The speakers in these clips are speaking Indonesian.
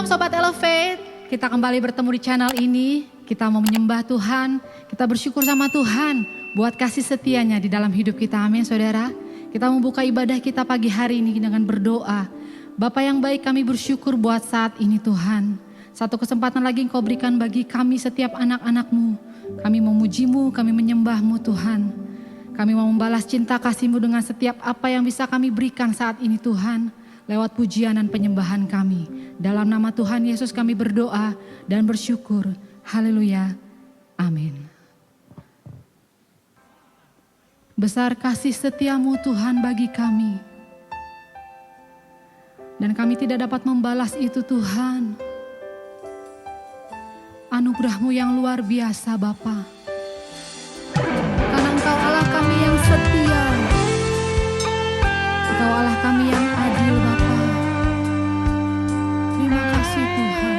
Sobat Elevate, kita kembali bertemu di channel ini. Kita mau menyembah Tuhan, kita bersyukur sama Tuhan buat kasih setianya di dalam hidup kita, amin saudara. Kita membuka ibadah kita pagi hari ini dengan berdoa. Bapa yang baik, kami bersyukur buat saat ini Tuhan. Satu kesempatan lagi Engkau berikan bagi kami setiap anak-anak-Mu. Kami memuji-Mu, kami menyembah-Mu Tuhan. Kami mau membalas cinta kasih-Mu dengan setiap apa yang bisa kami berikan saat ini Tuhan. Lewat pujian dan penyembahan kami. Dalam nama Tuhan Yesus kami berdoa dan bersyukur. Haleluya. Amin. Besar kasih setia-Mu Tuhan bagi kami. Dan kami tidak dapat membalas itu Tuhan. Anugerah-Mu yang luar biasa Bapa. Karena Engkau Allah kami yang setia. Engkau Allah kami yang adil Bapa. Terima kasih Tuhan.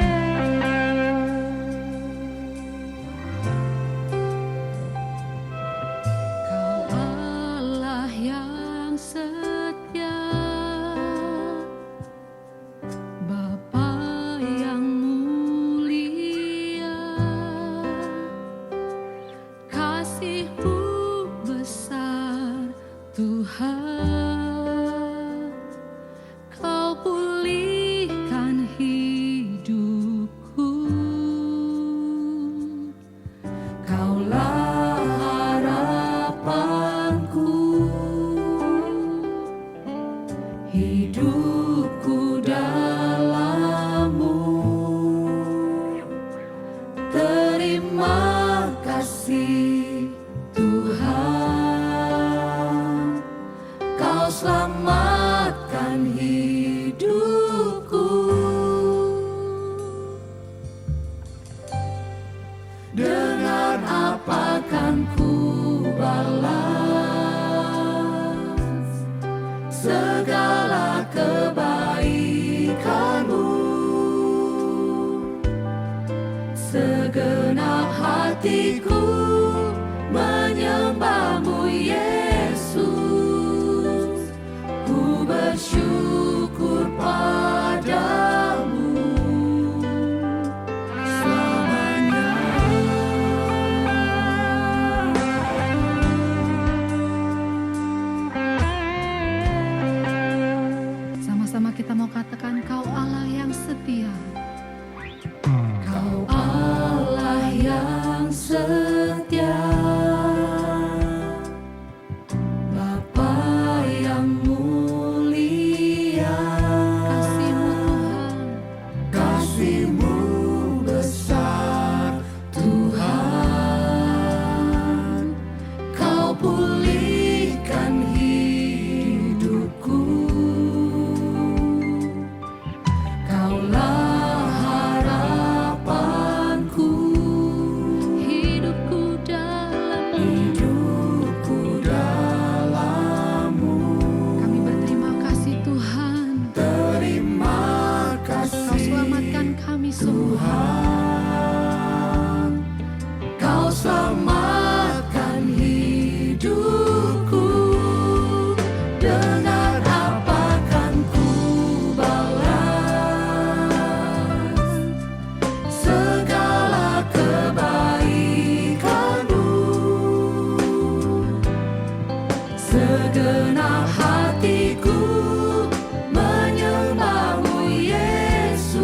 Kau Allah yang setia, Bapa yang mulia, kasih-Mu besar Tuhan. Hidupku dalam-Mu, terima kasih Tuhan, Kau selamatkan hidupku. Dengan apa kan ku balas segala kebaikan-Mu? Segenap hatiku menyembah-Mu Yesus. Ku bersyukur padamu selamanya. Sama-sama kita mau katakan, Kau Allah yang setia. Kau Allah yang setia, Bapa yang mulia, kasih-Mu Tuhan, kasih-Mu besar Tuhan. Kau pulihkan hidupku. Kaulah harapanku, hidupku dalam-Mu. Kami berterima kasih Tuhan. Terima kasih Kau selamatkan kami semua. Kau selamatkan hidupku. Dengan apa kan ku balas segala kebaikan-Mu? Segenap hatiku menyembah-Mu Yesus.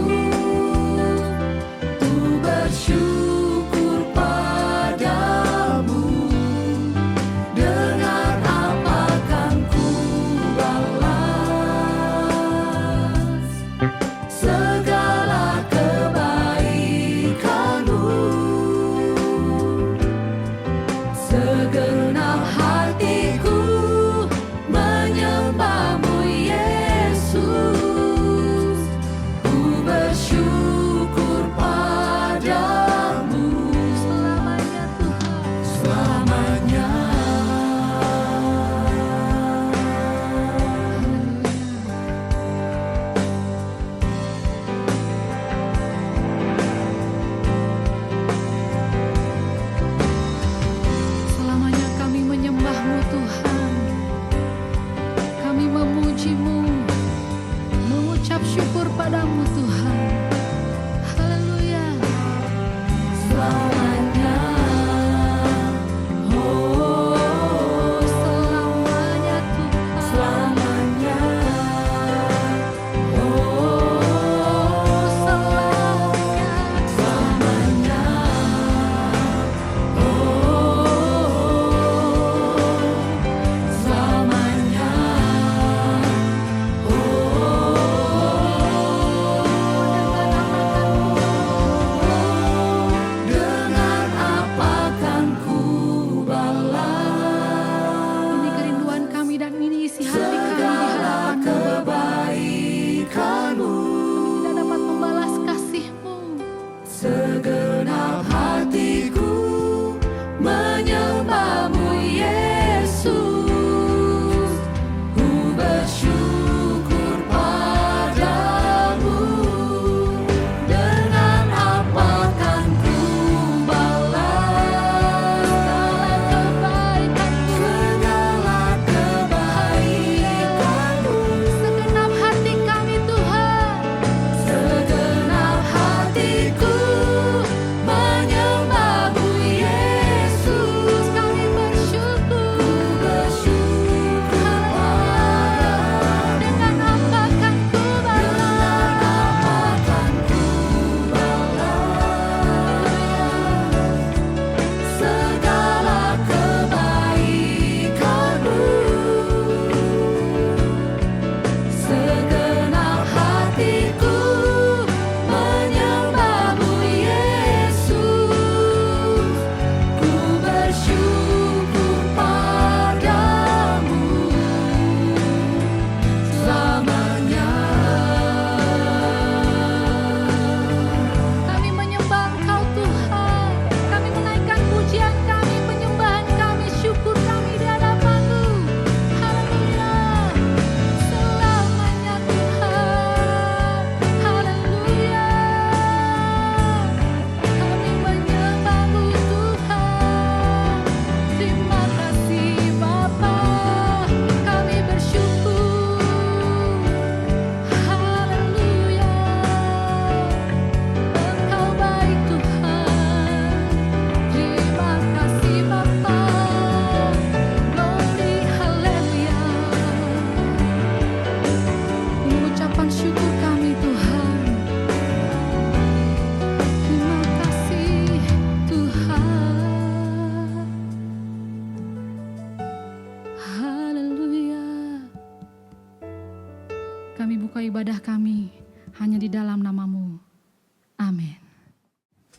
Amin.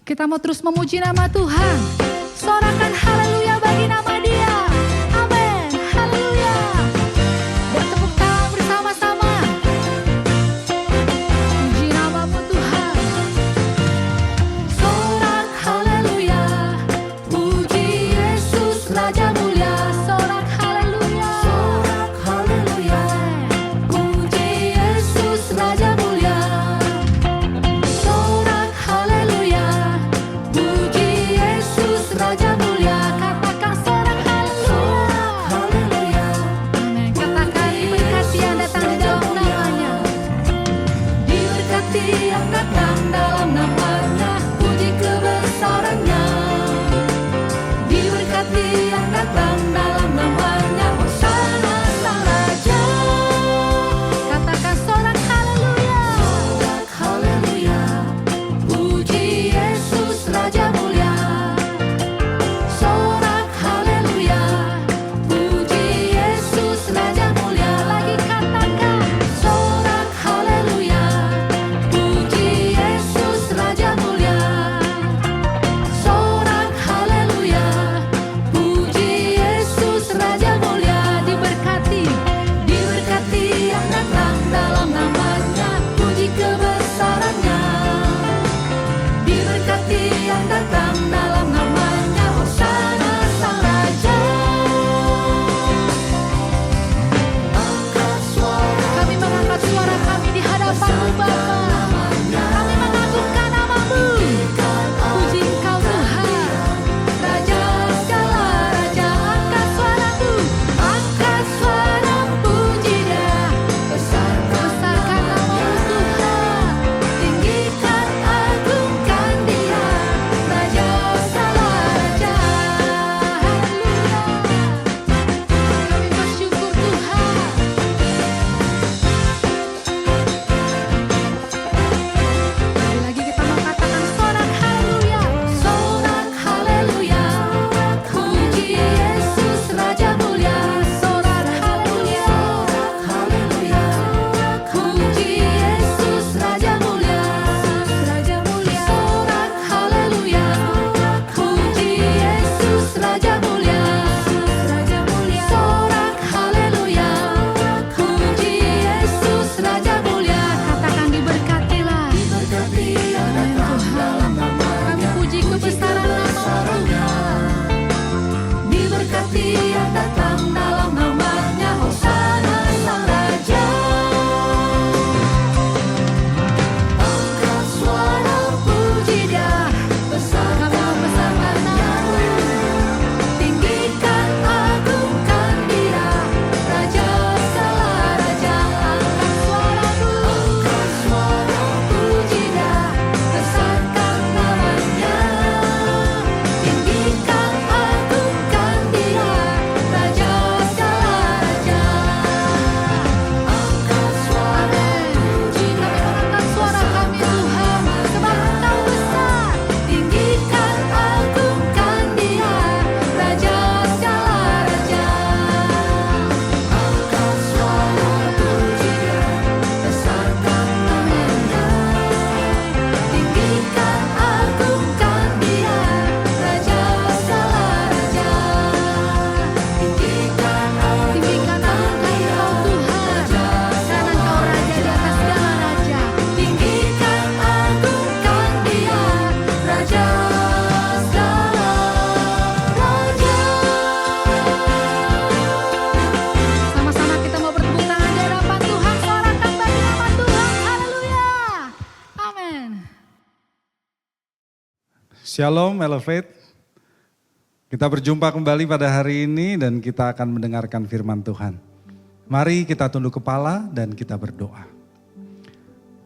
Kita mau terus memuji nama Tuhan. Sorakan haleluya bagi nama Dia. Amin. Haleluya. Bertepuk tangan bersama-sama. Puji namamu Tuhan. Sorak haleluya. Puji Yesus Raja mulia. Sorak haleluya. Sorak haleluya. Puji Yesus Raja mulia. Sorak haleluya. Puji Yesus Raja mulia. Katakan sorak haleluya. Haleluya. Amin. Katakan diberkati yang datang di dalam namanya. Diberkati yang datang dalam namanya. Puji kebesarannya. Diberkati yang datang dalam namanya. Hosana sang Raja. Katakan sorak haleluya. Sorak haleluya. Puji Yesus Raja mulia. Sorak haleluya. Puji Yesus Raja mulia. Lagi katakan sorak haleluya. Puji Yesus Raja mulia. Sorak haleluya. Puji Yesus Raja mulia. Diberkati, diberkati yang datang dalam namanya. Puji kebesarannya. Diberkati yang datang dalam namanya. Hosana sang Raja. Angkat suara. Kami mengangkat suara kami di hadapan-Mu Bapa. Kami mengagungkan nama-Mu. Puji Engkau Tuhan. Raja segala raja. Angkat suaramu. Angkat suara puji Dia. Besarkan nama-Mu Tuhan. Tinggikan agungkan Dia. Raja segala raja. Haleluya. Kami bersyukur Tuhan. Sekali lagi kita mau katakan sorak haleluya. Sorak haleluya. Puji Yesus Raja mulia. Sorak haleluya. Haleluya. Puji Yesus Raja mulia. Raja mulia. Sorak haleluya. Puji Yesus Raja mulia. Raja mulia. Sorak haleluya. Puji Yesus Raja mulia. Katakan diberkatilah. Diberkati yang datang dalam nama. Kami puji kebesaran nama-Mu Tuhan. Diberkati yang datang dalam namanya. Hosana sang Raja. Angkat suara puji Dia. Kami membesarkan nama-Mu. Tinggikan agungkan Dia. Raja segala raja. Angkat suaramu. Angkat suara puji Dia. Besarkan namanya. Tinggikan agungkan Dia. Raja segala raja. Angkat suara puji. Kami mengangkat suara kami Tuhan. Sebab Engkau besar. Tinggikan agungkan Dia. Raja segala raja. Angkat suara puji Dia. Besarkan namanya. Tinggikan agungkan Dia. Raja segala raja. Tinggikan agungkan Engkau Tuhan. Karena Engkau Raja di atas segala raja. Tinggikan agungkan Dia. Raja segala raja. Sama-sama kita mau bertepuk tangan di hadapan Tuhan. Sorakan bagi nama Tuhan. Haleluya. Amin. Shalom Elevate. Kita berjumpa kembali pada hari ini dan kita akan mendengarkan firman Tuhan. Mari kita tunduk kepala dan kita berdoa.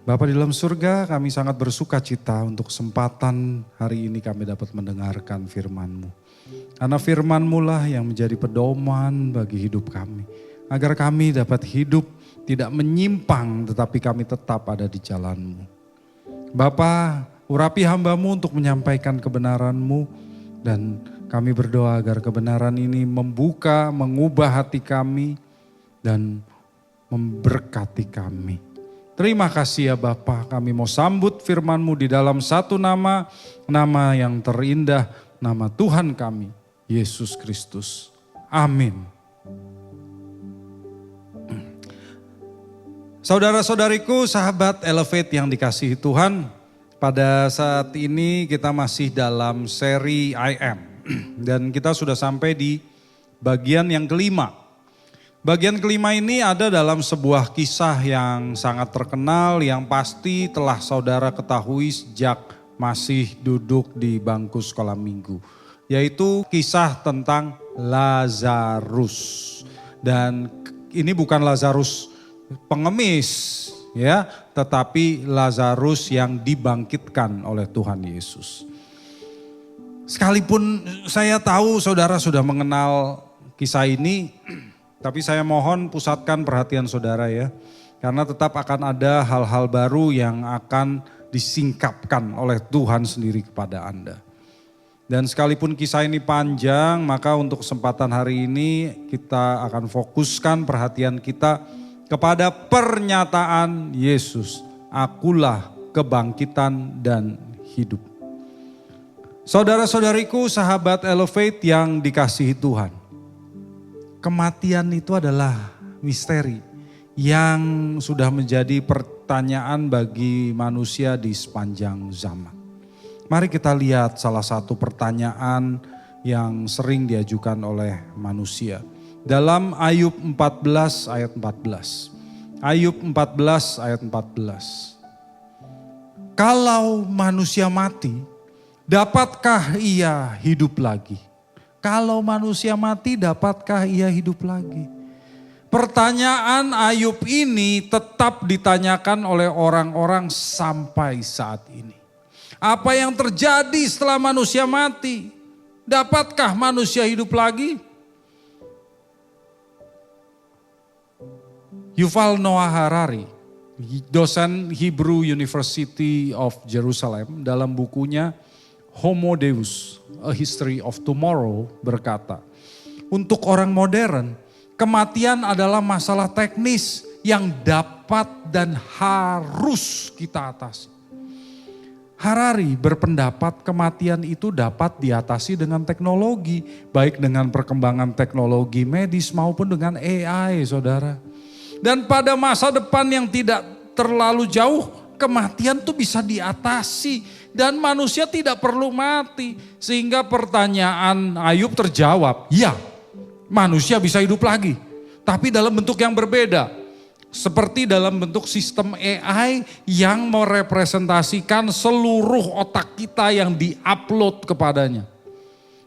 Bapa di dalam surga, kami sangat bersuka cita untuk kesempatan hari ini kami dapat mendengarkan firman-Mu. Karena firman-Mu lah yang menjadi pedoman bagi hidup kami. Agar kami dapat hidup tidak menyimpang tetapi kami tetap ada di jalan-Mu. Bapa, urapi hamba-Mu untuk menyampaikan kebenaran-Mu dan kami berdoa agar kebenaran ini membuka, mengubah hati kami dan memberkati kami. Terima kasih ya Bapa, kami mau sambut firman-Mu di dalam satu nama, nama yang terindah, nama Tuhan kami, Yesus Kristus. Amin. Saudara-saudariku, sahabat Elevate yang dikasihi Tuhan, pada saat ini kita masih dalam seri I Am. Dan kita sudah sampai di bagian yang kelima. Bagian kelima ini ada dalam sebuah kisah yang sangat terkenal yang pasti telah saudara ketahui sejak masih duduk di bangku sekolah minggu. Yaitu kisah tentang Lazarus. Dan ini bukan Lazarus pengemis ya, tetapi Lazarus yang dibangkitkan oleh Tuhan Yesus. Sekalipun saya tahu saudara sudah mengenal kisah ini, tapi saya mohon pusatkan perhatian saudara ya. Karena tetap akan ada hal-hal baru yang akan disingkapkan oleh Tuhan sendiri kepada Anda. Dan sekalipun kisah ini panjang, maka untuk kesempatan hari ini kita akan fokuskan perhatian kita kepada pernyataan Yesus. Akulah kebangkitan dan hidup. Saudara-saudariku, sahabat Elevate yang dikasihi Tuhan. Kematian itu adalah misteri yang sudah menjadi pertanyaan bagi manusia di sepanjang zaman. Mari kita lihat salah satu pertanyaan yang sering diajukan oleh manusia. Dalam Ayub 14 ayat 14. Ayub 14 ayat 14. Kalau manusia mati, dapatkah ia hidup lagi? Kalau manusia mati, dapatkah ia hidup lagi? Pertanyaan Ayub ini tetap ditanyakan oleh orang-orang sampai saat ini. Apa yang terjadi setelah manusia mati? Dapatkah manusia hidup lagi? Yuval Noah Harari, dosen Hebrew University of Jerusalem, dalam bukunya Homo Deus, A History of Tomorrow berkata, untuk orang modern, kematian adalah masalah teknis yang dapat dan harus kita atasi. Harari berpendapat kematian itu dapat diatasi dengan teknologi, baik dengan perkembangan teknologi medis maupun dengan AI, saudara. Dan pada masa depan yang tidak terlalu jauh, kematian itu bisa diatasi. Dan manusia tidak perlu mati. Sehingga pertanyaan Ayub terjawab. Ya, manusia bisa hidup lagi. Tapi dalam bentuk yang berbeda. Seperti dalam bentuk sistem AI yang merepresentasikan seluruh otak kita yang diupload kepadanya.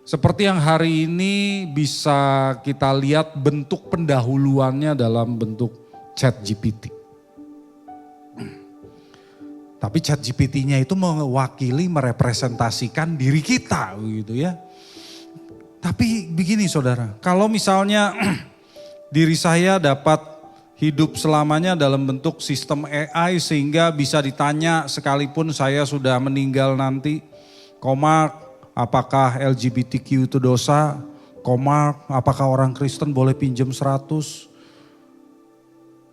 Seperti yang hari ini bisa kita lihat bentuk pendahuluannya dalam bentuk ChatGPT. Tapi ChatGPT-nya itu mewakili, merepresentasikan diri kita gitu ya. Tapi begini saudara, kalau misalnya diri saya dapat hidup selamanya dalam bentuk sistem AI sehingga bisa ditanya sekalipun saya sudah meninggal nanti, apakah LGBTQ itu dosa? Apakah orang Kristen boleh pinjam 100?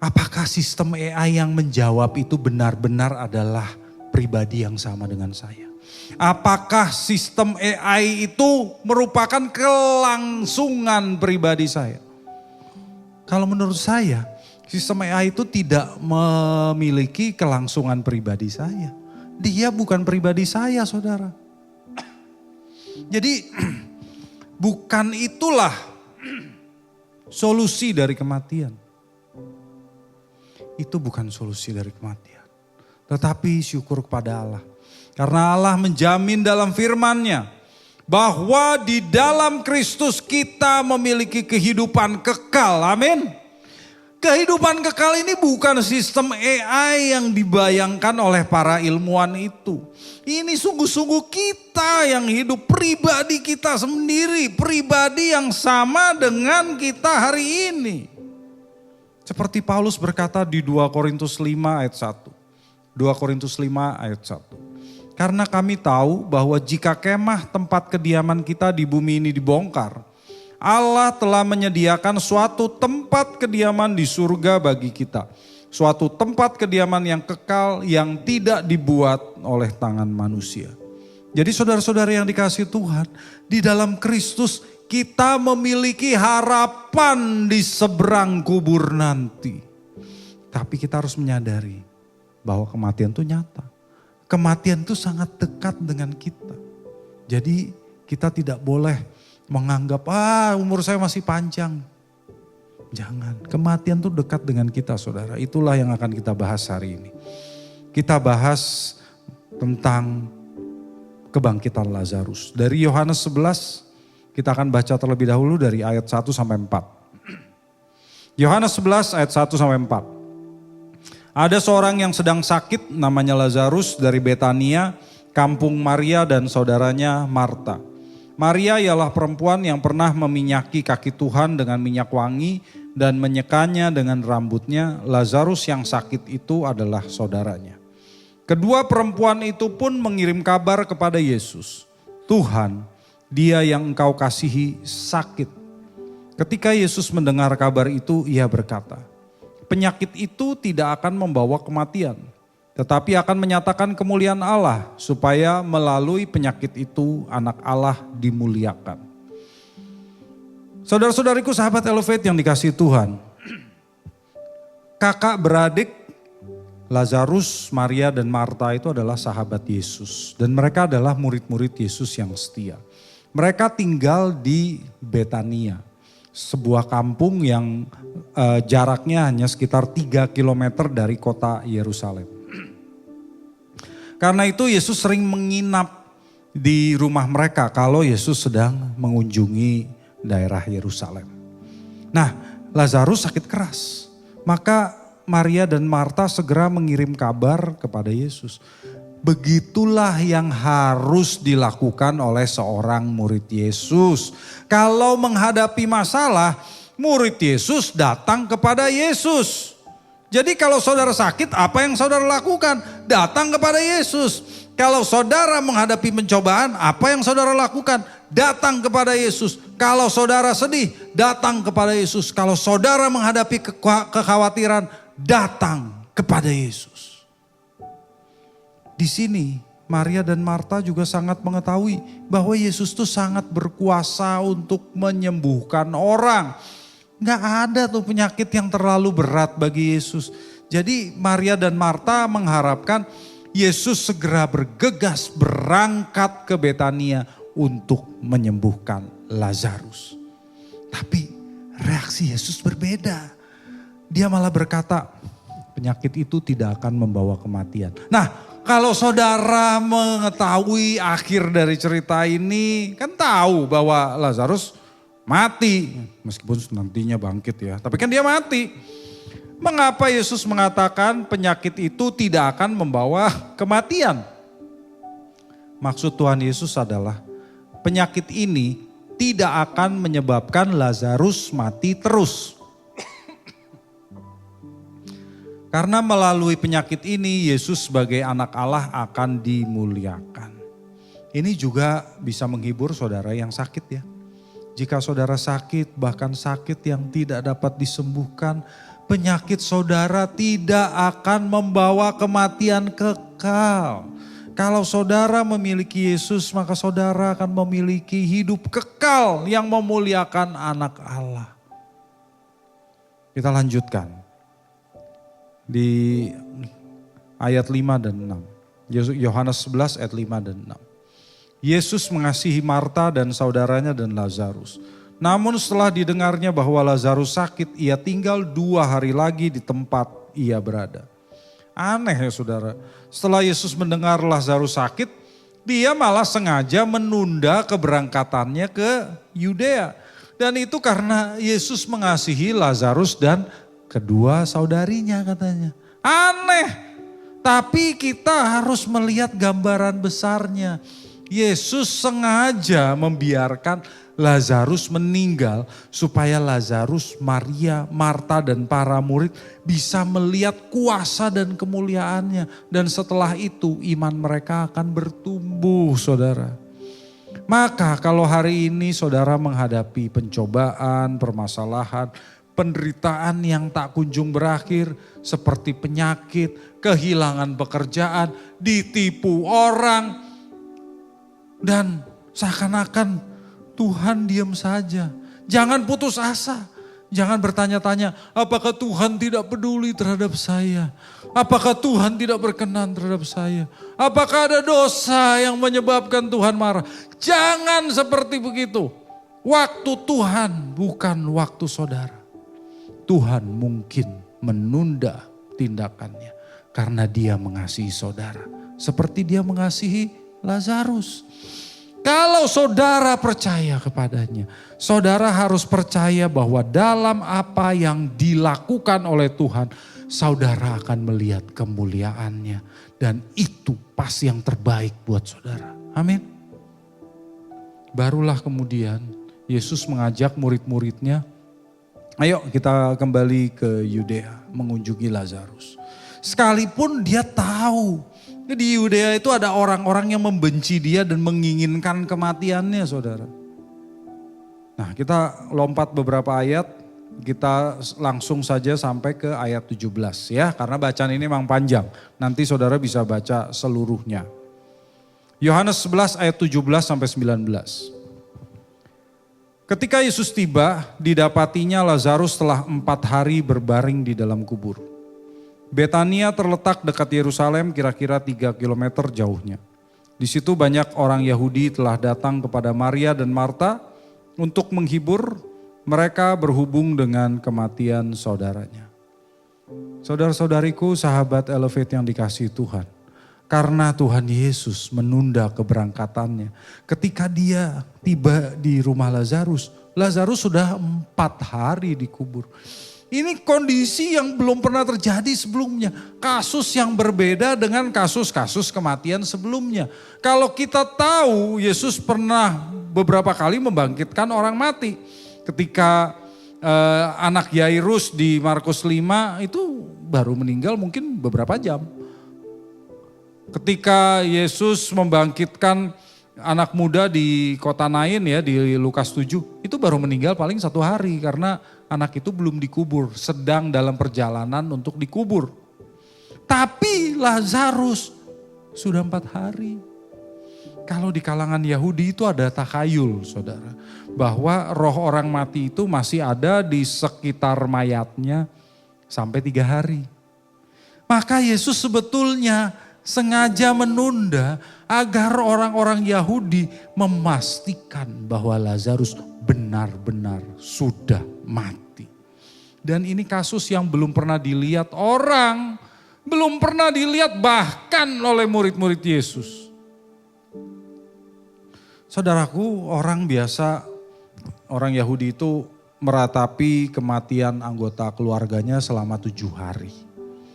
Apakah sistem AI yang menjawab itu benar-benar adalah pribadi yang sama dengan saya? Apakah sistem AI itu merupakan kelangsungan pribadi saya? Kalau menurut saya, sistem AI itu tidak memiliki kelangsungan pribadi saya. Dia bukan pribadi saya, saudara. Jadi bukan itulah solusi dari kematian. Itu bukan solusi dari kematian. Tetapi syukur kepada Allah. Karena Allah menjamin dalam firman-Nya bahwa di dalam Kristus kita memiliki kehidupan kekal. Amin. Kehidupan kekal ini bukan sistem AI yang dibayangkan oleh para ilmuwan itu. Ini sungguh-sungguh kita yang hidup, pribadi kita sendiri, pribadi yang sama dengan kita hari ini. Seperti Paulus berkata di 2 Korintus 5 ayat 1. 2 Korintus 5 ayat 1. Karena kami tahu bahwa jika kemah tempat kediaman kita di bumi ini dibongkar, Allah telah menyediakan suatu tempat kediaman di surga bagi kita. suatu tempat kediaman yang kekal yang tidak dibuat oleh tangan manusia. Jadi saudara-saudara yang dikasihi Tuhan, di dalam Kristus kita memiliki harapan di seberang kubur nanti. Tapi kita harus menyadari bahwa kematian itu nyata. Kematian itu sangat dekat dengan kita. Jadi kita tidak boleh menganggap umur saya masih panjang. Jangan, kematian itu dekat dengan kita saudara. Itulah yang akan kita bahas hari ini. Kita bahas tentang kebangkitan Lazarus. Dari Yohanes 11 kita akan baca terlebih dahulu dari ayat 1 sampai 4. Yohanes 11 ayat 1 sampai 4. Ada seorang yang sedang sakit namanya Lazarus dari Betania, kampung Maria dan saudaranya Marta. Maria ialah perempuan yang pernah meminyaki kaki Tuhan dengan minyak wangi dan menyekanya dengan rambutnya. Lazarus yang sakit itu adalah saudaranya. Kedua perempuan itu pun mengirim kabar kepada Yesus. Tuhan, dia yang engkau kasihi sakit. Ketika Yesus mendengar kabar itu, ia berkata, penyakit itu tidak akan membawa kematian, tetapi akan menyatakan kemuliaan Allah, supaya melalui penyakit itu anak Allah dimuliakan. Saudara-saudariku sahabat Elevate yang dikasihi Tuhan, kakak beradik Lazarus, Maria dan Marta itu adalah sahabat Yesus. Dan mereka adalah murid-murid Yesus yang setia. Mereka tinggal di Betania, sebuah kampung yang jaraknya hanya sekitar 3 kilometer dari kota Yerusalem. Karena itu Yesus sering menginap di rumah mereka kalau Yesus sedang mengunjungi daerah Yerusalem. Nah, Lazarus sakit keras. Maka Maria dan Marta segera mengirim kabar kepada Yesus. Begitulah yang harus dilakukan oleh seorang murid Yesus. Kalau menghadapi masalah, murid Yesus datang kepada Yesus. Jadi kalau saudara sakit, apa yang saudara lakukan? Datang kepada Yesus. Kalau saudara menghadapi pencobaan, apa yang saudara lakukan? Datang kepada Yesus. Kalau saudara sedih, datang kepada Yesus. Kalau saudara menghadapi kekhawatiran, datang kepada Yesus. Di sini Maria dan Marta juga sangat mengetahui bahwa Yesus itu sangat berkuasa untuk menyembuhkan orang. Gak ada tuh penyakit yang terlalu berat bagi Yesus. Jadi Maria dan Marta mengharapkan Yesus segera bergegas berangkat ke Betania untuk menyembuhkan Lazarus. Tapi reaksi Yesus berbeda. Dia malah berkata, penyakit itu tidak akan membawa kematian. Nah, kalau saudara mengetahui akhir dari cerita ini, kan tahu bahwa Lazarus mati. Meskipun nantinya bangkit ya, tapi kan dia mati. Mengapa Yesus mengatakan penyakit itu tidak akan membawa kematian? Maksud Tuhan Yesus adalah penyakit ini tidak akan menyebabkan Lazarus mati terus. Karena melalui penyakit ini Yesus sebagai anak Allah akan dimuliakan. Ini juga bisa menghibur saudara yang sakit ya. Jika saudara sakit, bahkan sakit yang tidak dapat disembuhkan, penyakit saudara tidak akan membawa kematian kekal. Kalau saudara memiliki Yesus, maka saudara akan memiliki hidup kekal yang memuliakan anak Allah. Kita lanjutkan. Di ayat 5 dan 6. Yohanes 11 ayat 5 dan 6. Yesus mengasihi Marta dan saudaranya dan Lazarus. Namun setelah didengarnya bahwa Lazarus sakit, ia tinggal 2 hari lagi di tempat ia berada. Aneh ya saudara. Setelah Yesus mendengar Lazarus sakit, dia malah sengaja menunda keberangkatannya ke Yudea. Dan itu karena Yesus mengasihi Lazarus dan kedua saudarinya katanya. Aneh. Tapi kita harus melihat gambaran besarnya. Yesus sengaja membiarkan Lazarus meninggal supaya Lazarus, Maria, Marta dan para murid bisa melihat kuasa dan kemuliaannya. Dan setelah itu iman mereka akan bertumbuh saudara. Maka kalau hari ini saudara menghadapi pencobaan, permasalahan, penderitaan yang tak kunjung berakhir seperti penyakit, kehilangan pekerjaan, ditipu orang, dan seakan-akan Tuhan diam saja. Jangan putus asa. Jangan bertanya-tanya, apakah Tuhan tidak peduli terhadap saya? Apakah Tuhan tidak berkenan terhadap saya? Apakah ada dosa yang menyebabkan Tuhan marah? Jangan seperti begitu. Waktu Tuhan bukan waktu saudara. Tuhan mungkin menunda tindakannya karena dia mengasihi saudara. Seperti dia mengasihi Lazarus. Kalau saudara percaya kepadanya, saudara harus percaya bahwa dalam apa yang dilakukan oleh Tuhan, saudara akan melihat kemuliaannya. Dan itu pasti yang terbaik buat saudara. Amin. Barulah kemudian Yesus mengajak murid-muridnya, ayo kita kembali ke Yudea mengunjungi Lazarus. Sekalipun dia tahu di Yudea itu ada orang-orang yang membenci dia dan menginginkan kematiannya, saudara. Nah, kita lompat beberapa ayat, kita langsung saja sampai ke ayat 17 ya, karena bacaan ini memang panjang. Nanti saudara bisa baca seluruhnya. Yohanes 11 ayat 17 sampai 19. Ketika Yesus tiba, didapatinya Lazarus telah 4 hari berbaring di dalam kubur. Betania terletak dekat Yerusalem kira-kira 3 kilometer jauhnya. Di situ banyak orang Yahudi telah datang kepada Maria dan Marta untuk menghibur mereka berhubung dengan kematian saudaranya. Saudara-saudariku, sahabat Elevate yang dikasihi Tuhan. Karena Tuhan Yesus menunda keberangkatannya. Ketika dia tiba di rumah Lazarus, Lazarus sudah 4 hari dikubur. Ini kondisi yang belum pernah terjadi sebelumnya. Kasus yang berbeda dengan kasus-kasus kematian sebelumnya. Kalau kita tahu Yesus pernah beberapa kali membangkitkan orang mati. Ketika anak Yairus di Markus 5 itu baru meninggal mungkin beberapa jam. Ketika Yesus membangkitkan anak muda di kota Nain ya di Lukas 7 itu baru meninggal paling 1 hari karena anak itu belum dikubur, sedang dalam perjalanan untuk dikubur. Tapi Lazarus sudah 4 hari. Kalau di kalangan Yahudi itu ada takhayul, saudara. Bahwa roh orang mati itu masih ada di sekitar mayatnya sampai 3 hari. Maka Yesus sebetulnya sengaja menunda agar orang-orang Yahudi memastikan bahwa Lazarus benar-benar sudah mati. Dan ini kasus yang belum pernah dilihat orang, belum pernah dilihat bahkan oleh murid-murid Yesus. Saudaraku, orang biasa, orang Yahudi itu meratapi kematian anggota keluarganya selama 7 hari.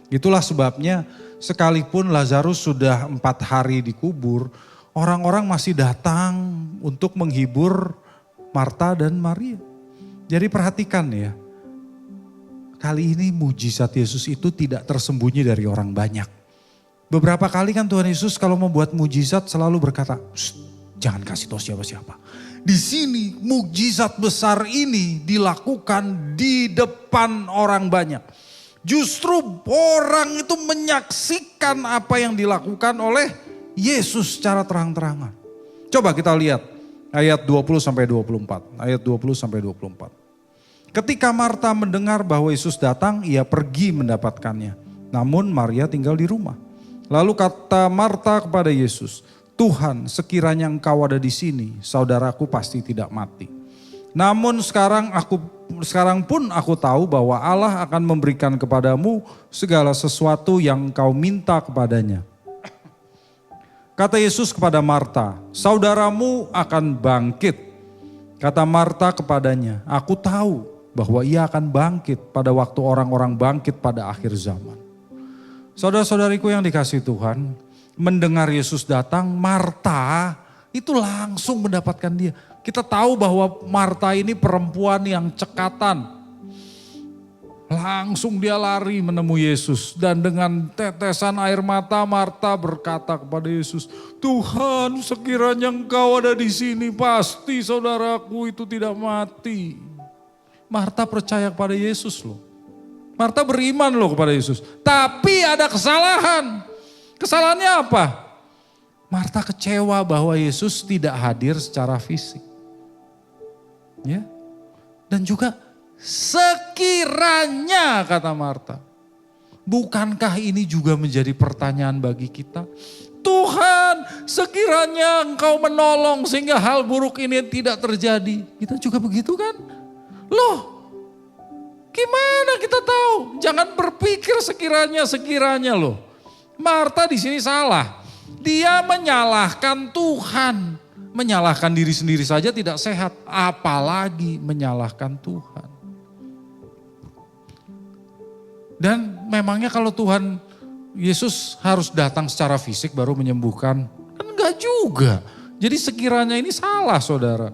Itulah sebabnya sekalipun Lazarus sudah 4 hari dikubur, orang-orang masih datang untuk menghibur Marta dan Maria. Jadi perhatikan ya, kali ini mujizat Yesus itu tidak tersembunyi dari orang banyak. Beberapa kali kan Tuhan Yesus kalau membuat mujizat selalu berkata, jangan kasih tahu siapa-siapa. Di sini mujizat besar ini dilakukan di depan orang banyak. Justru orang itu menyaksikan apa yang dilakukan oleh Yesus secara terang-terangan. Coba kita lihat ayat 20 sampai 24. Ayat 20 sampai 24. Ketika Marta mendengar bahwa Yesus datang, ia pergi mendapatkannya. Namun Maria tinggal di rumah. Lalu kata Marta kepada Yesus, Tuhan, sekiranya engkau ada di sini, saudaraku pasti tidak mati. Namun sekarang pun aku tahu bahwa Allah akan memberikan kepadamu segala sesuatu yang engkau minta kepadanya. Kata Yesus kepada Marta, saudaramu akan bangkit. Kata Marta kepadanya, aku tahu bahwa ia akan bangkit pada waktu orang-orang bangkit pada akhir zaman. Saudara-saudariku yang dikasihi Tuhan, mendengar Yesus datang, Marta itu langsung mendapatkan dia. Kita tahu bahwa Marta ini perempuan yang cekatan. Langsung dia lari menemui Yesus. Dan dengan tetesan air mata Marta berkata kepada Yesus, Tuhan, sekiranya engkau ada di sini pasti saudaraku itu tidak mati. Marta percaya kepada Yesus loh. Marta beriman loh kepada Yesus. Tapi ada kesalahan. Kesalahannya apa? Marta kecewa bahwa Yesus tidak hadir secara fisik. Ya. Dan juga sekiranya, kata Marta. Bukankah ini juga menjadi pertanyaan bagi kita? Tuhan, sekiranya Engkau menolong sehingga hal buruk ini tidak terjadi. Kita juga begitu kan? Loh, gimana kita tahu? Jangan berpikir sekiranya loh. Marta di sini salah. Dia menyalahkan Tuhan. Menyalahkan diri sendiri saja tidak sehat, apalagi menyalahkan Tuhan. Dan memangnya kalau Tuhan Yesus harus datang secara fisik baru menyembuhkan? Kan enggak juga. Jadi sekiranya ini salah, saudara.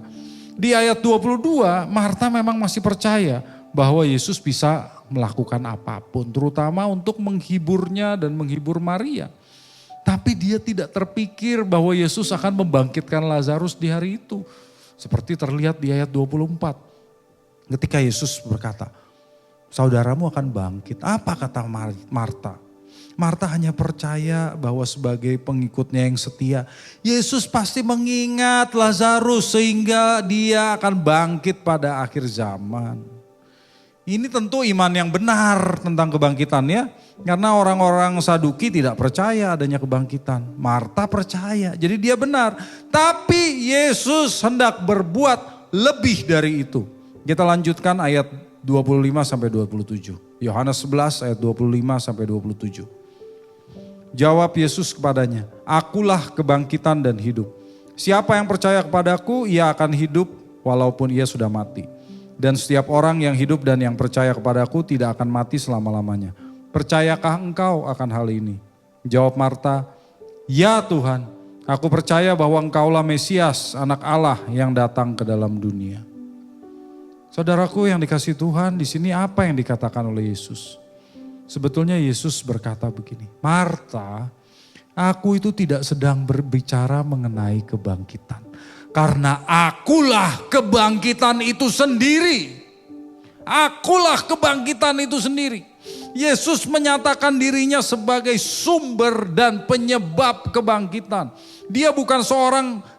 Di ayat 22, Marta memang masih percaya bahwa Yesus bisa melakukan apapun, terutama untuk menghiburnya dan menghibur Maria. Tapi dia tidak terpikir bahwa Yesus akan membangkitkan Lazarus di hari itu. Seperti terlihat di ayat 24. Ketika Yesus berkata, saudaramu akan bangkit. Apa kata Marta? Marta hanya percaya bahwa sebagai pengikutnya yang setia, Yesus pasti mengingat Lazarus sehingga dia akan bangkit pada akhir zaman. Ini tentu iman yang benar tentang kebangkitannya, karena orang-orang Saduki tidak percaya adanya kebangkitan. Marta percaya, jadi dia benar. Tapi Yesus hendak berbuat lebih dari itu. Kita lanjutkan ayat 25 sampai 27. Yohanes 11 ayat 25 sampai 27. Jawab Yesus kepadanya, akulah kebangkitan dan hidup. Siapa yang percaya kepadaku, ia akan hidup walaupun ia sudah mati. Dan setiap orang yang hidup dan yang percaya kepadaku tidak akan mati selama-lamanya. Percayakah engkau akan hal ini? Jawab Marta, ya Tuhan, aku percaya bahwa engkaulah Mesias, anak Allah yang datang ke dalam dunia. Saudaraku yang dikasihi Tuhan, di sini apa yang dikatakan oleh Yesus? Sebetulnya Yesus berkata begini, Marta, aku itu tidak sedang berbicara mengenai kebangkitan. Karena akulah kebangkitan itu sendiri. Akulah kebangkitan itu sendiri. Yesus menyatakan dirinya sebagai sumber dan penyebab kebangkitan. Dia bukan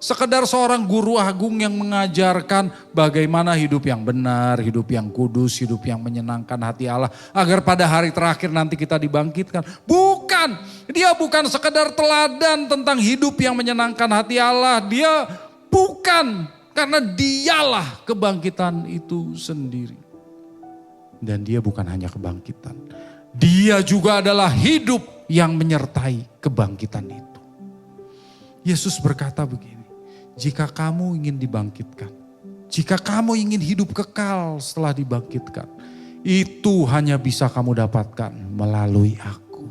sekedar seorang guru agung yang mengajarkan bagaimana hidup yang benar, hidup yang kudus, hidup yang menyenangkan hati Allah. Agar pada hari terakhir nanti kita dibangkitkan. Bukan, dia bukan sekedar teladan tentang hidup yang menyenangkan hati Allah. Dia bukan, karena dialah kebangkitan itu sendiri. Dan dia bukan hanya kebangkitan. Dia juga adalah hidup yang menyertai kebangkitan itu. Yesus berkata begini, jika kamu ingin dibangkitkan, jika kamu ingin hidup kekal setelah dibangkitkan, itu hanya bisa kamu dapatkan melalui aku.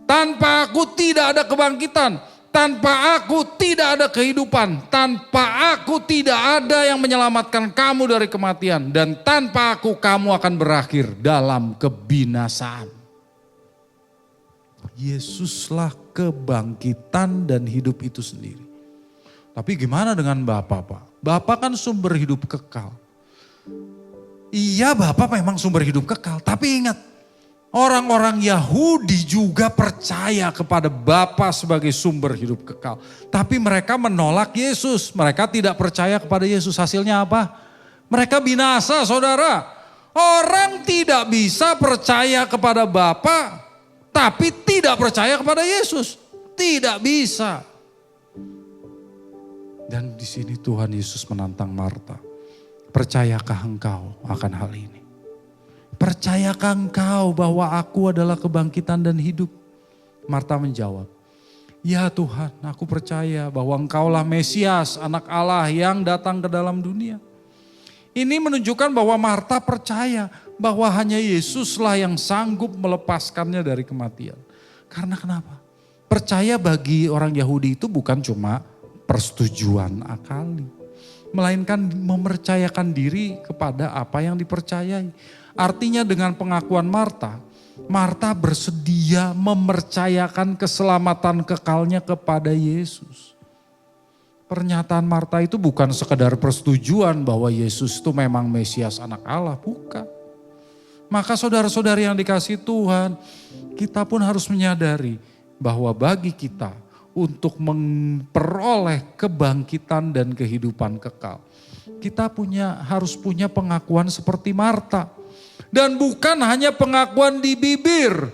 Tanpa aku tidak ada kebangkitan, tanpa aku tidak ada kehidupan, tanpa aku tidak ada yang menyelamatkan kamu dari kematian, dan tanpa aku kamu akan berakhir dalam kebinasaan. Yesuslah kebangkitan dan hidup itu sendiri. Tapi gimana dengan Bapa, Pak? Bapa kan sumber hidup kekal. Iya, Bapa memang sumber hidup kekal, tapi ingat, orang-orang Yahudi juga percaya kepada Bapa sebagai sumber hidup kekal. Tapi mereka menolak Yesus. Mereka tidak percaya kepada Yesus. Hasilnya apa? Mereka binasa, saudara. Orang tidak bisa percaya kepada Bapa, tapi tidak percaya kepada Yesus. Tidak bisa. Dan di sini Tuhan Yesus menantang Marta. Percayakah engkau akan hal ini? Percayakah engkau bahwa aku adalah kebangkitan dan hidup? Marta menjawab, ya Tuhan, aku percaya bahwa engkaulah Mesias, anak Allah yang datang ke dalam dunia. Ini menunjukkan bahwa Marta percaya bahwa hanya Yesuslah yang sanggup melepaskannya dari kematian. Karena kenapa? Percaya bagi orang Yahudi itu bukan cuma persetujuan akali, melainkan mempercayakan diri kepada apa yang dipercayai. Artinya dengan pengakuan Marta, Marta bersedia mempercayakan keselamatan kekalnya kepada Yesus. Pernyataan Marta itu bukan sekedar persetujuan bahwa Yesus itu memang Mesias anak Allah, bukan. Maka saudara-saudari yang dikasihi Tuhan, kita pun harus menyadari bahwa bagi kita untuk memperoleh kebangkitan dan kehidupan kekal, kita harus punya pengakuan seperti Marta. Dan bukan hanya pengakuan di bibir.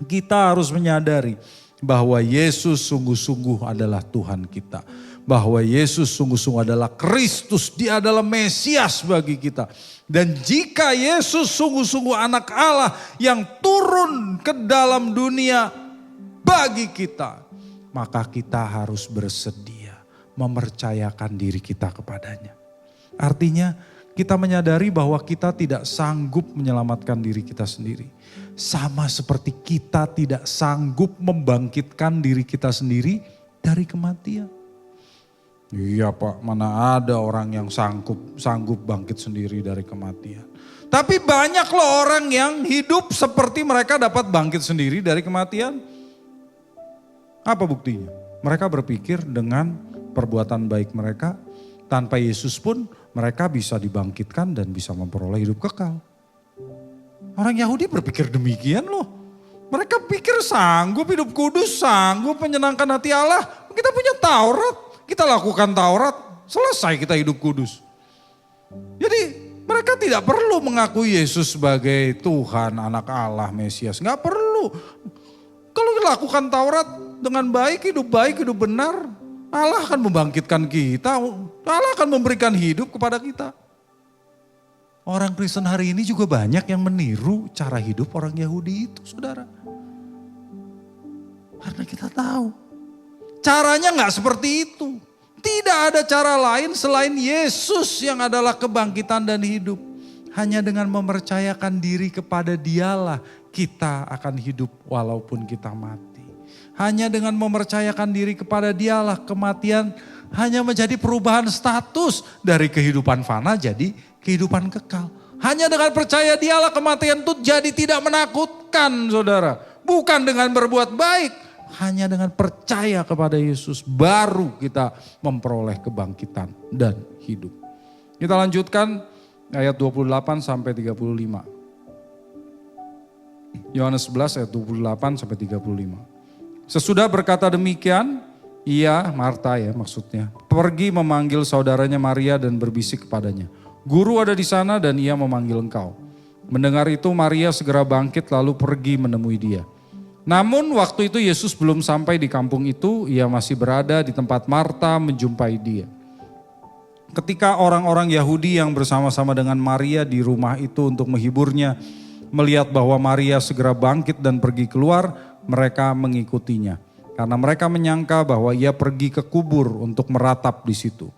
Kita harus menyadari bahwa Yesus sungguh-sungguh adalah Tuhan kita. Bahwa Yesus sungguh-sungguh adalah Kristus, Dia adalah Mesias bagi kita. Dan jika Yesus sungguh-sungguh anak Allah yang turun ke dalam dunia bagi kita, maka kita harus bersedia mempercayakan diri kita kepadanya. Artinya kita menyadari bahwa kita tidak sanggup menyelamatkan diri kita sendiri. Sama seperti kita tidak sanggup membangkitkan diri kita sendiri dari kematian. Iya Pak, mana ada orang yang sanggup bangkit sendiri dari kematian. Tapi banyak loh orang yang hidup seperti mereka dapat bangkit sendiri dari kematian. Apa buktinya? Mereka berpikir dengan perbuatan baik mereka, tanpa Yesus pun mereka bisa dibangkitkan dan bisa memperoleh hidup kekal. Orang Yahudi berpikir demikian loh. Mereka pikir sanggup hidup kudus, sanggup menyenangkan hati Allah. Kita punya Taurat, kita lakukan Taurat, selesai kita hidup kudus. Jadi mereka tidak perlu mengakui Yesus sebagai Tuhan, anak Allah, Mesias. Nggak perlu. Kalau lakukan Taurat dengan baik, hidup benar, Allah akan membangkitkan kita. Allah akan memberikan hidup kepada kita. Orang Kristen hari ini juga banyak yang meniru cara hidup orang Yahudi itu, saudara. Karena kita tahu caranya nggak seperti itu. Tidak ada cara lain selain Yesus yang adalah kebangkitan dan hidup. Hanya dengan mempercayakan diri kepada Dialah kita akan hidup walaupun kita mati. Hanya dengan mempercayakan diri kepada Dialah kematian hanya menjadi perubahan status dari kehidupan fana jadi kehidupan kekal. Hanya dengan percaya Dialah kematian itu jadi tidak menakutkan, saudara. Bukan dengan berbuat baik, hanya dengan percaya kepada Yesus baru kita memperoleh kebangkitan dan hidup. Kita lanjutkan ayat 28 sampai 35. Yohanes 11 ayat 28 sampai 35. Sesudah berkata demikian, ia, Marta ya maksudnya, pergi memanggil saudaranya Maria dan berbisik kepadanya, "Guru ada di sana dan ia memanggil engkau." Mendengar itu Maria segera bangkit lalu pergi menemui dia. Namun waktu itu Yesus belum sampai di kampung itu, ia masih berada di tempat Marta menjumpai dia. Ketika orang-orang Yahudi yang bersama-sama dengan Maria di rumah itu untuk menghiburnya, melihat bahwa Maria segera bangkit dan pergi keluar, mereka mengikutinya. Karena mereka menyangka bahwa ia pergi ke kubur untuk meratap di situ.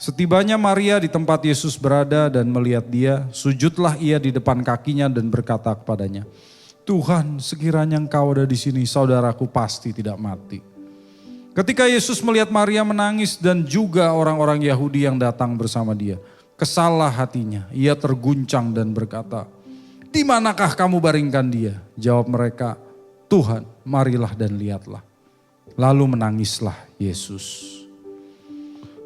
Setibanya Maria di tempat Yesus berada dan melihat dia, sujudlah ia di depan kakinya dan berkata kepadanya, "Tuhan, sekiranya engkau ada di sini, saudaraku pasti tidak mati." Ketika Yesus melihat Maria menangis dan juga orang-orang Yahudi yang datang bersama dia, kesallah hatinya, ia terguncang dan berkata, "Di manakah kamu baringkan dia?" Jawab mereka, "Tuhan, marilah dan lihatlah." Lalu menangislah Yesus.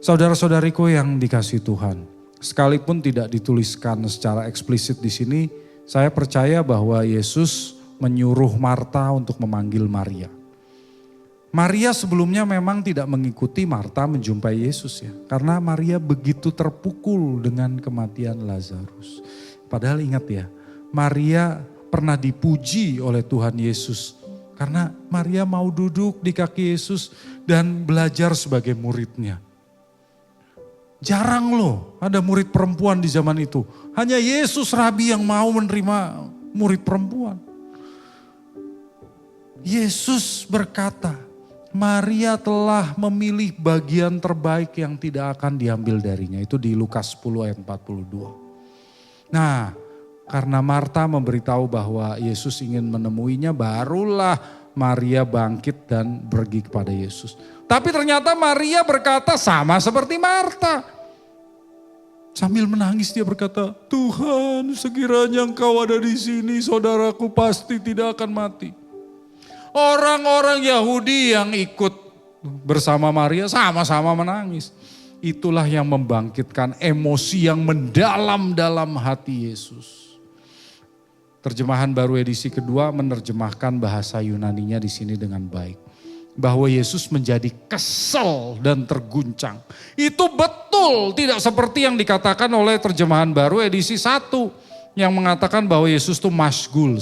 Saudara-saudariku yang dikasihi Tuhan, sekalipun tidak dituliskan secara eksplisit di sini, saya percaya bahwa Yesus menyuruh Marta untuk memanggil Maria. Maria sebelumnya memang tidak mengikuti Marta menjumpai Yesus ya, karena Maria begitu terpukul dengan kematian Lazarus. Padahal ingat ya, Maria pernah dipuji oleh Tuhan Yesus karena Maria mau duduk di kaki Yesus dan belajar sebagai muridnya. Jarang loh ada murid perempuan di zaman itu. Hanya Yesus Rabi yang mau menerima murid perempuan. Yesus berkata, Maria telah memilih bagian terbaik yang tidak akan diambil darinya. Itu di Lukas 10 ayat 42. Nah, karena Marta memberitahu bahwa Yesus ingin menemuinya, barulah Maria bangkit dan pergi kepada Yesus. Tapi ternyata Maria berkata sama seperti Marta. Sambil menangis dia berkata, "Tuhan, sekiranya engkau ada di sini, saudaraku pasti tidak akan mati." Orang-orang Yahudi yang ikut bersama Maria sama-sama menangis. Itulah yang membangkitkan emosi yang mendalam dalam hati Yesus. Terjemahan baru edisi kedua menerjemahkan bahasa Yunaninya di sini dengan baik. Bahwa Yesus menjadi kesel dan terguncang. Itu betul, tidak seperti yang dikatakan oleh terjemahan baru edisi 1. Yang mengatakan bahwa Yesus itu masgul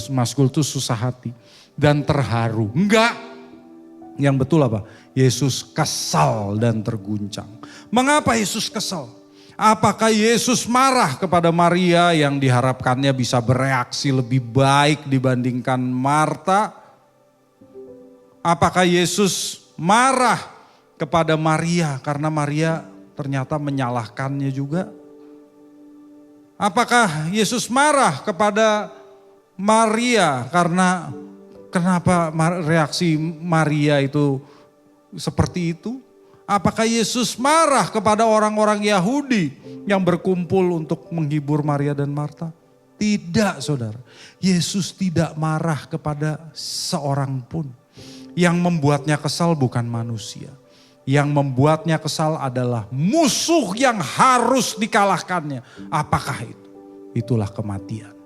itu susah hati. Dan terharu, enggak. Yang betul apa? Yesus kesal dan terguncang. Mengapa Yesus kesal? Apakah Yesus marah kepada Maria yang diharapkannya bisa bereaksi lebih baik dibandingkan Marta? Apakah Yesus marah kepada Maria karena Maria ternyata menyalahkannya juga? Apakah Yesus marah kepada Maria karena kenapa reaksi Maria itu seperti itu? Apakah Yesus marah kepada orang-orang Yahudi yang berkumpul untuk menghibur Maria dan Marta? Tidak, saudara. Yesus tidak marah kepada seorang pun. Yang membuatnya kesal bukan manusia. Yang membuatnya kesal adalah musuh yang harus dikalahkannya. Apakah itu? Itulah kematian.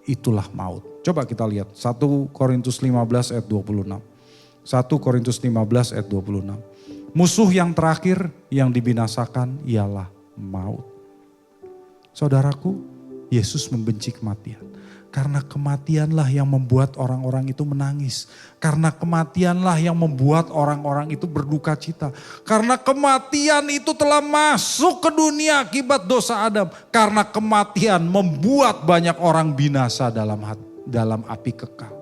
Itulah maut. Coba kita lihat 1 Korintus 15 ayat 26. 1 Korintus 15 ayat 26. Musuh yang terakhir yang dibinasakan ialah maut. Saudaraku, Yesus membenci kematian. Karena kematianlah yang membuat orang-orang itu menangis. Karena kematianlah yang membuat orang-orang itu berduka cita. Karena kematian itu telah masuk ke dunia akibat dosa Adam. Karena kematian membuat banyak orang binasa dalam api kekal.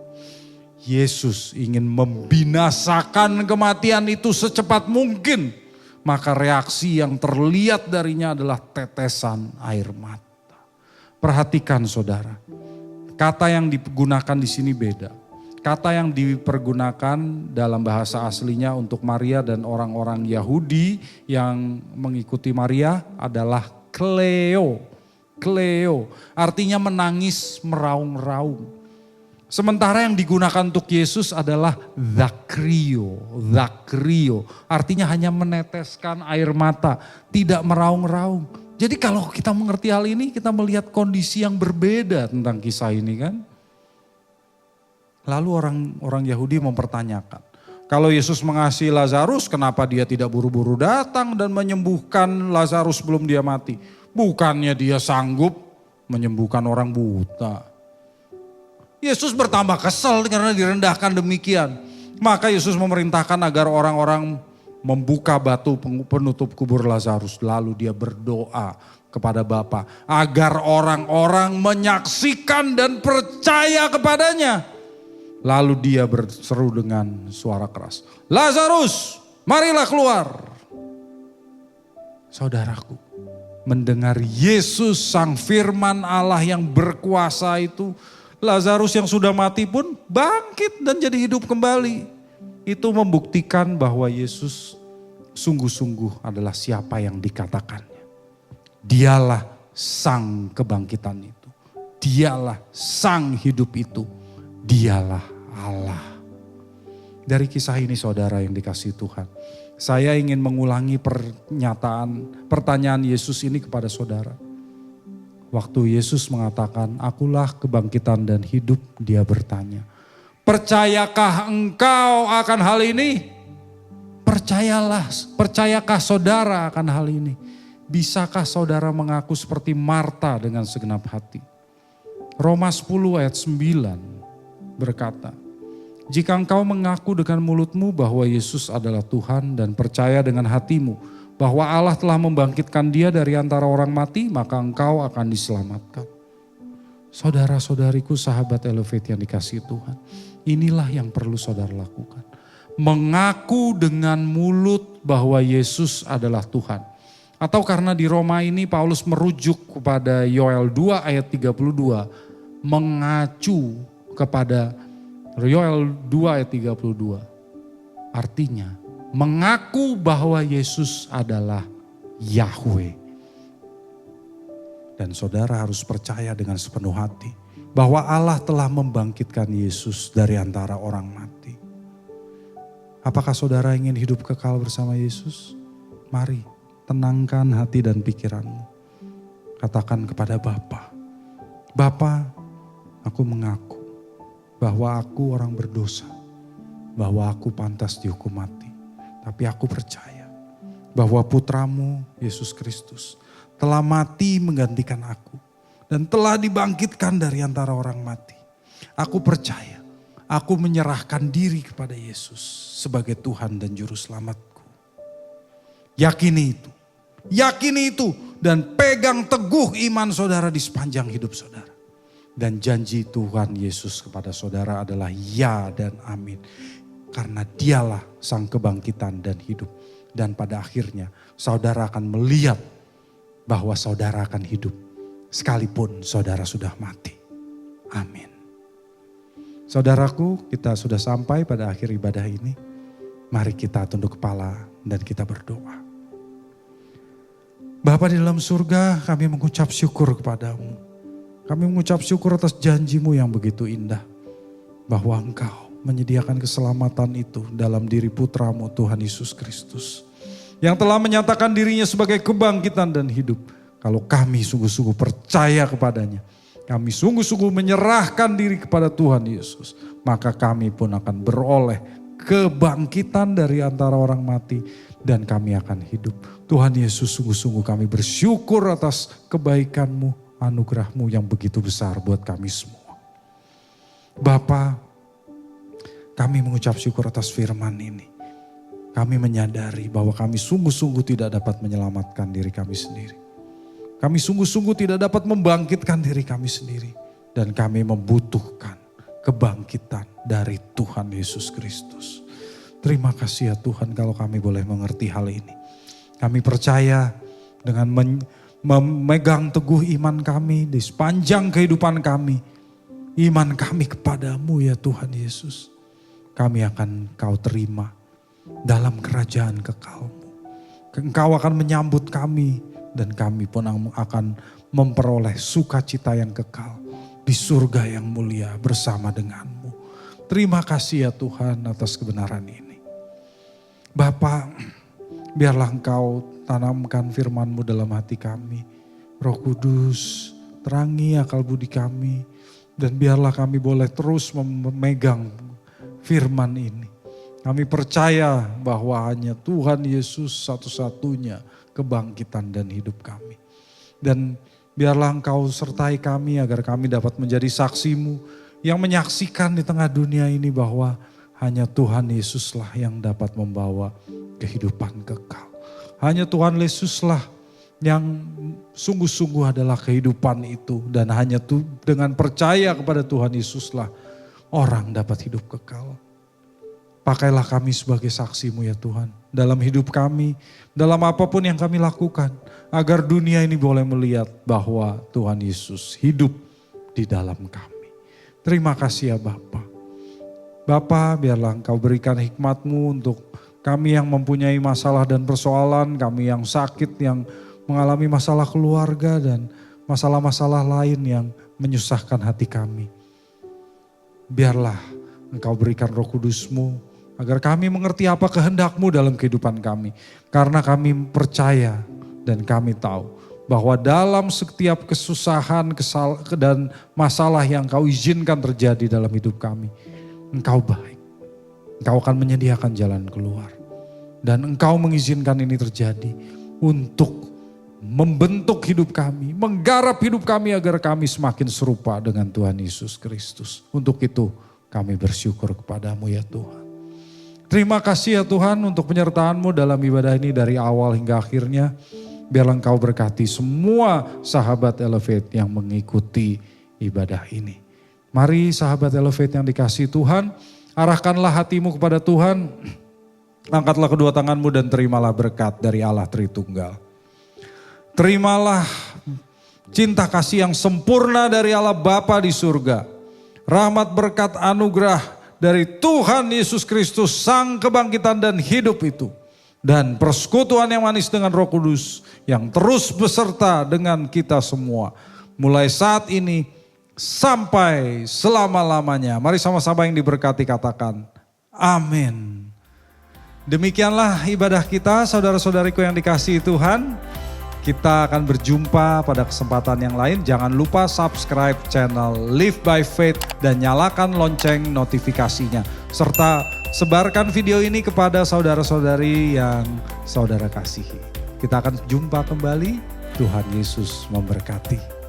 Yesus ingin membinasakan kematian itu secepat mungkin. Maka reaksi yang terlihat darinya adalah tetesan air mata. Perhatikan saudara. Kata yang digunakan di sini beda. Kata yang dipergunakan dalam bahasa aslinya untuk Maria dan orang-orang Yahudi yang mengikuti Maria adalah kleo. Kleo artinya menangis meraung-raung. Sementara yang digunakan untuk Yesus adalah zakrio. Zakrio artinya hanya meneteskan air mata, tidak meraung-raung. Jadi kalau kita mengerti hal ini, kita melihat kondisi yang berbeda tentang kisah ini kan. Lalu orang Yahudi mempertanyakan, kalau Yesus mengasihi Lazarus, kenapa dia tidak buru-buru datang dan menyembuhkan Lazarus sebelum dia mati? Bukannya dia sanggup menyembuhkan orang buta. Yesus bertambah kesal karena direndahkan demikian. Maka Yesus memerintahkan agar orang-orang membuka batu penutup kubur Lazarus. Lalu dia berdoa kepada Bapa agar orang-orang menyaksikan dan percaya kepadanya. Lalu dia berseru dengan suara keras, Lazarus, marilah keluar. Saudaraku, mendengar Yesus sang firman Allah yang berkuasa itu, Lazarus yang sudah mati pun bangkit dan jadi hidup kembali. Itu membuktikan bahwa Yesus sungguh-sungguh adalah siapa yang dikatakannya. Dialah sang kebangkitan itu. Dialah sang hidup itu. Dialah Allah. Dari kisah ini saudara yang dikasihi Tuhan, saya ingin mengulangi pertanyaan Yesus ini kepada saudara. Waktu Yesus mengatakan, akulah kebangkitan dan hidup, dia bertanya, percayakah engkau akan hal ini? Percayakah saudara akan hal ini? Bisakah saudara mengaku seperti Marta dengan segenap hati? Roma 10 ayat 9 berkata, jika engkau mengaku dengan mulutmu bahwa Yesus adalah Tuhan dan percaya dengan hatimu bahwa Allah telah membangkitkan dia dari antara orang mati, maka engkau akan diselamatkan. Saudara-saudariku, sahabat Elevate yang dikasihi Tuhan, inilah yang perlu saudara lakukan. Mengaku dengan mulut bahwa Yesus adalah Tuhan. Atau karena di Roma ini Paulus merujuk kepada Yoel 2 ayat 32, mengacu kepada Yoel 2 ayat 32. Artinya, mengaku bahwa Yesus adalah Yahweh. Dan saudara harus percaya dengan sepenuh hati bahwa Allah telah membangkitkan Yesus dari antara orang mati. Apakah saudara ingin hidup kekal bersama Yesus? Mari tenangkan hati dan pikiranmu. Katakan kepada Bapa, Bapa, aku mengaku bahwa aku orang berdosa, bahwa aku pantas dihukum mati. Tapi aku percaya bahwa putramu Yesus Kristus telah mati menggantikan aku dan telah dibangkitkan dari antara orang mati. Aku percaya, aku menyerahkan diri kepada Yesus sebagai Tuhan dan Juru Selamatku. Yakini itu dan pegang teguh iman saudara di sepanjang hidup saudara. Dan janji Tuhan Yesus kepada saudara adalah ya dan amin. Karena dialah sang kebangkitan dan hidup. Dan pada akhirnya saudara akan melihat bahwa saudara akan hidup sekalipun saudara sudah mati. Amin. Saudaraku, kita sudah sampai pada akhir ibadah ini. Mari kita tunduk kepala dan kita berdoa. Bapa di dalam surga, kami mengucap syukur kepadamu. Kami mengucap syukur atas janjimu yang begitu indah. Bahwa Engkau menyediakan keselamatan itu dalam diri putramu Tuhan Yesus Kristus. Yang telah menyatakan dirinya sebagai kebangkitan dan hidup. Kalau kami sungguh-sungguh percaya kepadanya. Kami sungguh-sungguh menyerahkan diri kepada Tuhan Yesus. Maka kami pun akan beroleh kebangkitan dari antara orang mati. Dan kami akan hidup. Tuhan Yesus, sungguh-sungguh kami bersyukur atas kebaikan-Mu, anugerah-Mu yang begitu besar buat kami semua. Bapa, kami mengucap syukur atas firman ini. Kami menyadari bahwa kami sungguh-sungguh tidak dapat menyelamatkan diri kami sendiri. Kami sungguh-sungguh tidak dapat membangkitkan diri kami sendiri. Dan kami membutuhkan kebangkitan dari Tuhan Yesus Kristus. Terima kasih ya Tuhan kalau kami boleh mengerti hal ini. Kami percaya dengan memegang teguh iman kami di sepanjang kehidupan kami. Iman kami kepadamu ya Tuhan Yesus. Kami akan Kau terima dalam kerajaan kekalmu. Engkau akan menyambut kami dan kami pun akan memperoleh sukacita yang kekal di surga yang mulia bersama denganmu. Terima kasih ya Tuhan atas kebenaran ini. Bapa, biarlah Engkau tanamkan firman-Mu dalam hati kami. Roh Kudus, terangi akal budi kami. Dan biarlah kami boleh terus memegang firman ini. Kami percaya bahwa hanya Tuhan Yesus satu-satunya kebangkitan dan hidup kami. Dan biarlah Engkau sertai kami agar kami dapat menjadi saksi-Mu yang menyaksikan di tengah dunia ini bahwa hanya Tuhan Yesuslah yang dapat membawa kehidupan kekal. Hanya Tuhan Yesuslah yang sungguh-sungguh adalah kehidupan itu. Dan hanya dengan percaya kepada Tuhan Yesuslah orang dapat hidup kekal. Pakailah kami sebagai saksi-Mu ya Tuhan. Dalam hidup kami, dalam apapun yang kami lakukan. Agar dunia ini boleh melihat bahwa Tuhan Yesus hidup di dalam kami. Terima kasih ya Bapa. Bapa, biarlah Engkau berikan hikmat-Mu untuk kami yang mempunyai masalah dan persoalan, kami yang sakit, yang mengalami masalah keluarga dan masalah-masalah lain yang menyusahkan hati kami. Biarlah Engkau berikan Roh Kudus-Mu agar kami mengerti apa kehendak-Mu dalam kehidupan kami. Karena kami percaya dan kami tahu bahwa dalam setiap kesusahan dan masalah yang Kau izinkan terjadi dalam hidup kami, Engkau baik. Engkau akan menyediakan jalan keluar. Dan Engkau mengizinkan ini terjadi untuk membentuk hidup kami, menggarap hidup kami agar kami semakin serupa dengan Tuhan Yesus Kristus. Untuk itu kami bersyukur kepadamu ya Tuhan. Terima kasih ya Tuhan untuk penyertaan-Mu dalam ibadah ini dari awal hingga akhirnya. Biarlah Engkau berkati semua sahabat Elevate yang mengikuti ibadah ini. Mari sahabat Elevate yang dikasihi Tuhan, arahkanlah hatimu kepada Tuhan. Angkatlah kedua tanganmu dan terimalah berkat dari Allah Tritunggal. Terimalah cinta kasih yang sempurna dari Allah Bapa di surga. Rahmat berkat anugerah dari Tuhan Yesus Kristus, Sang Kebangkitan dan Hidup itu. Dan persekutuan yang manis dengan Roh Kudus yang terus beserta dengan kita semua. Mulai saat ini sampai selama-lamanya. Mari sama-sama yang diberkati katakan amin. Demikianlah ibadah kita, saudara-saudariku yang dikasihi Tuhan. Kita akan berjumpa pada kesempatan yang lain. Jangan lupa subscribe channel Live by Faith dan nyalakan lonceng notifikasinya. Serta sebarkan video ini kepada saudara-saudari yang saudara kasihi. Kita akan jumpa kembali. Tuhan Yesus memberkati.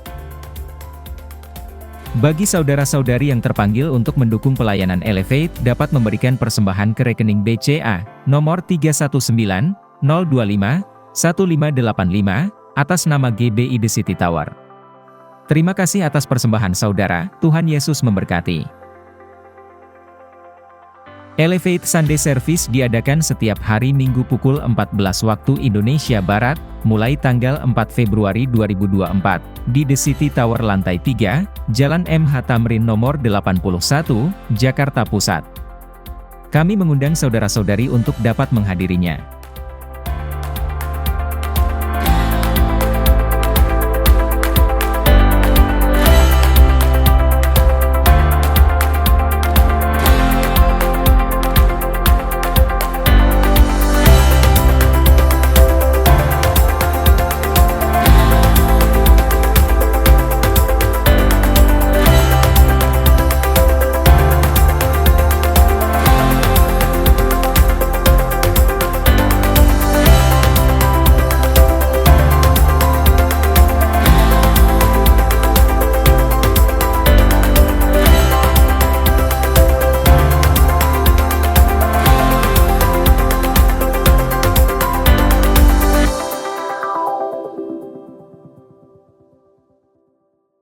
Bagi saudara-saudari yang terpanggil untuk mendukung pelayanan Elevate dapat memberikan persembahan ke rekening BCA nomor 319 025 1585 atas nama GBI The City Tower. Terima kasih atas persembahan saudara, Tuhan Yesus memberkati. Elevate Sunday Service diadakan setiap hari Minggu pukul 14 waktu Indonesia Barat, mulai tanggal 4 Februari 2024, di The City Tower lantai 3, Jalan MH Tamrin nomor 81, Jakarta Pusat. Kami mengundang saudara-saudari untuk dapat menghadirinya.